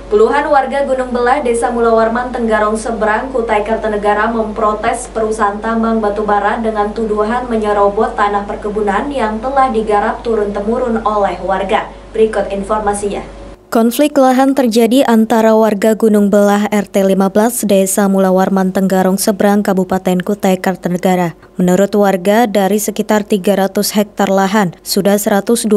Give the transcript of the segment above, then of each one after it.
Puluhan warga Gunung Belah, Desa Mulawarman, Tenggarong Seberang, Kutai Kartanegara memprotes perusahaan tambang batubara dengan tuduhan menyerobot tanah perkebunan yang telah digarap turun-temurun oleh warga. Berikut informasinya. Konflik lahan terjadi antara warga Gunung Belah RT 15 Desa Mulawarman Tenggarong Seberang Kabupaten Kutai Kartanegara. Menurut warga, dari sekitar 300 hektar lahan, sudah 125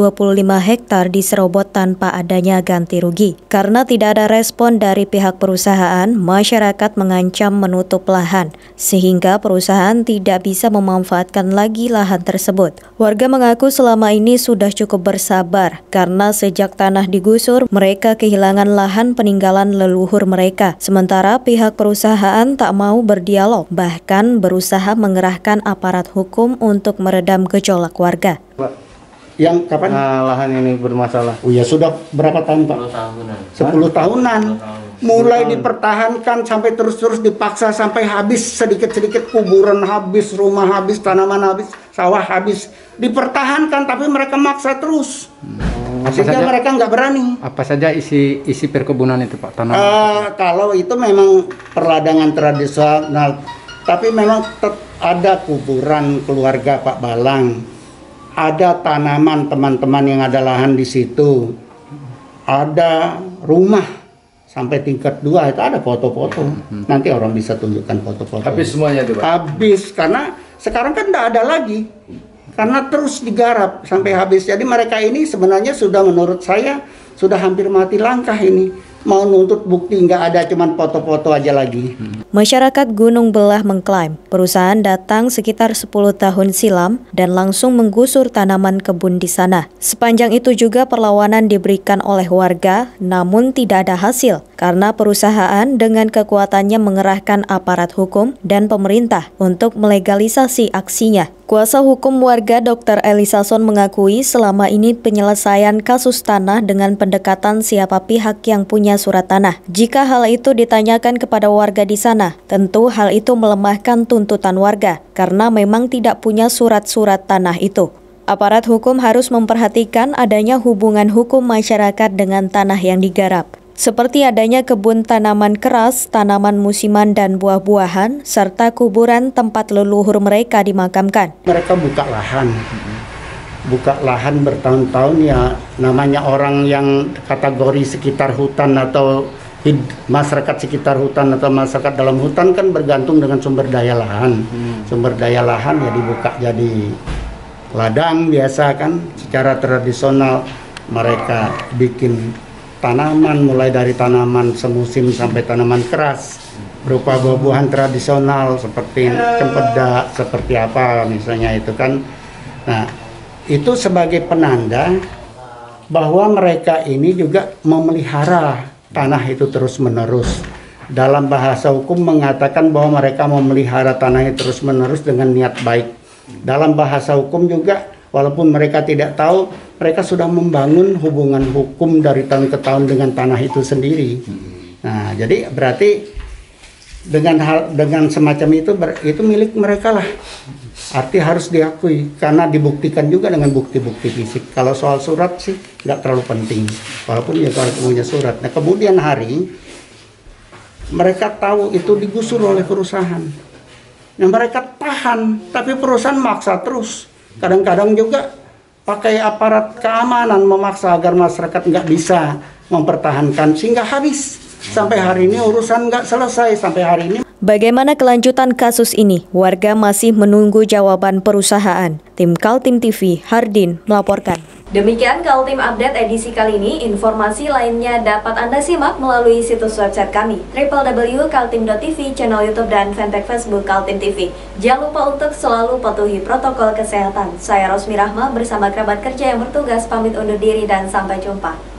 hektar diserobot tanpa adanya ganti rugi. Karena tidak ada respon dari pihak perusahaan, masyarakat mengancam menutup lahan, sehingga perusahaan tidak bisa memanfaatkan lagi lahan tersebut. Warga mengaku selama ini sudah cukup bersabar, karena sejak tanah digusur, mereka kehilangan lahan peninggalan leluhur mereka. Sementara pihak perusahaan tak mau berdialog, bahkan berusaha mengerahkan aparat hukum untuk meredam gejolak warga. Yang kapan? Lahan ini bermasalah. Oh ya, sudah berapa tahun Pak? 10 tahunan. Mulai dipertahankan sampai terus-terus dipaksa sampai habis, sedikit-sedikit kuburan habis, rumah habis, tanaman habis, sawah habis. Dipertahankan tapi mereka maksa terus. Sehingga mereka nggak berani. Apa saja isi perkebunan itu Pak? Kalau itu memang perladangan tradisional, tapi memang ada kuburan keluarga Pak Balang, ada tanaman teman-teman yang ada lahan di situ, ada rumah sampai tingkat 2 itu ada foto-foto. Nanti orang bisa tunjukkan foto-foto. Habis semuanya itu Pak? Habis, karena sekarang kan tidak ada lagi. Karena terus digarap sampai habis. Jadi mereka ini sebenarnya sudah, menurut saya sudah hampir mati langkah ini. Mau nuntut bukti nggak ada, cuman foto-foto aja lagi. Masyarakat Gunung Belah mengklaim perusahaan datang sekitar 10 tahun silam dan langsung menggusur tanaman kebun di sana. Sepanjang itu juga perlawanan diberikan oleh warga, namun tidak ada hasil karena perusahaan dengan kekuatannya mengerahkan aparat hukum dan pemerintah untuk melegalisasi aksinya. Kuasa hukum warga Dr. Elisason mengakui selama ini penyelesaian kasus tanah dengan pendekatan siapa pihak yang punya surat tanah. Jika hal itu ditanyakan kepada warga di sana, tentu hal itu melemahkan tuntutan warga karena memang tidak punya surat-surat tanah itu. Aparat hukum harus memperhatikan adanya hubungan hukum masyarakat dengan tanah yang digarap, seperti adanya kebun tanaman keras, tanaman musiman dan buah-buahan, serta kuburan tempat leluhur mereka dimakamkan. Mereka buka lahan bertahun-tahun, ya namanya orang yang kategori sekitar hutan atau masyarakat sekitar hutan atau masyarakat dalam hutan kan bergantung dengan sumber daya lahan. Sumber daya lahan ya dibuka jadi ladang biasa kan, secara tradisional mereka bikin tanaman mulai dari tanaman semusim sampai tanaman keras berupa buah-buahan tradisional seperti cempedak, seperti apa misalnya itu kan. Nah, itu sebagai penanda bahwa mereka ini juga memelihara tanah itu terus-menerus. Dalam bahasa hukum mengatakan bahwa mereka memelihara tanah itu terus-menerus dengan niat baik. Dalam bahasa hukum juga, walaupun mereka tidak tahu, mereka sudah membangun hubungan hukum dari tahun ke tahun dengan tanah itu sendiri. Nah, jadi berarti dengan semacam itu milik mereka lah. Arti harus diakui karena dibuktikan juga dengan bukti-bukti fisik. Kalau soal surat sih nggak terlalu penting, walaupun ya kalau punya surat. Nah, kemudian hari mereka tahu itu digusur oleh perusahaan. Nah, mereka tahan, tapi perusahaan maksa terus. Kadang-kadang juga pakai aparat keamanan memaksa agar masyarakat nggak bisa mempertahankan sehingga habis. Sampai hari ini urusan nggak selesai sampai hari ini. Bagaimana kelanjutan kasus ini? Warga masih menunggu jawaban perusahaan. Tim Kaltim TV, Hardin melaporkan. Demikian Kaltim Update edisi kali ini. Informasi lainnya dapat Anda simak melalui situs website kami www.kaltim.tv, channel YouTube dan fanpage Facebook Kaltim TV. Jangan lupa untuk selalu patuhi protokol kesehatan. Saya Rosmi Rahma bersama kerabat kerja yang bertugas pamit undur diri dan sampai jumpa.